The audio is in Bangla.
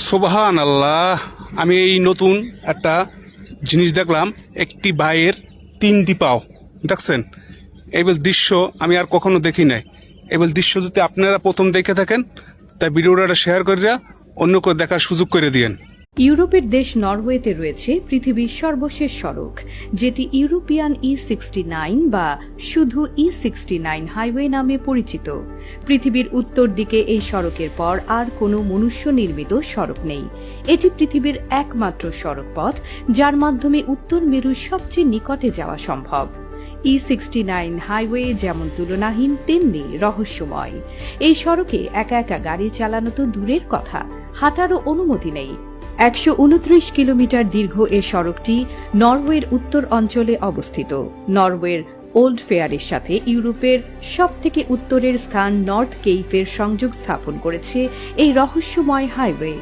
সুবহান আল্লাহ, আমি এই নতুন একটা জিনিস দেখলাম, একটি ভাইয়ের 3টি পাও। দেখছেন এইবার দৃশ্য আমি আর কখনো দেখি নাই। এবার দৃশ্য যদি আপনারা প্রথম দেখে থাকেন তাই ভিডিওটা শেয়ার করে অন্য করে দেখার সুযোগ করে দিয়েন। ইউরোপের দেশ নরওয়েতে রয়েছে পৃথিবীর সর্বশেষ সড়ক, যেটি ইউরোপিয়ান E69 বা শুধু E69 হাইওয়ে নামে পরিচিত। পৃথিবীর উত্তর দিকে এই সড়কের পর আর কোনো মনুষ্য নির্মিত সড়ক নেই। এটি পৃথিবীর একমাত্র সড়ক পথ যার মাধ্যমে উত্তর মেরুর সবচেয়ে নিকটে যাওয়া সম্ভব। E69 হাইওয়ে যেমন তুলনাহীন তেমনি রহস্যময়। এই সড়কে একা একা গাড়ি চালানো তো দূরের কথা, হাঁটারও অনুমতি নেই। 129 কিলোমিটার দীর্ঘ এ সড়কটি নরওয়ের উত্তর অঞ্চলে অবস্থিত। নরওয়ের ওল্ড ফেয়ারের সাথে ইউরোপের সবথেকে উত্তরের স্থান নর্থ কেইফের সংযোগ স্থাপন করেছে এই রহস্যময় হাইওয়ে।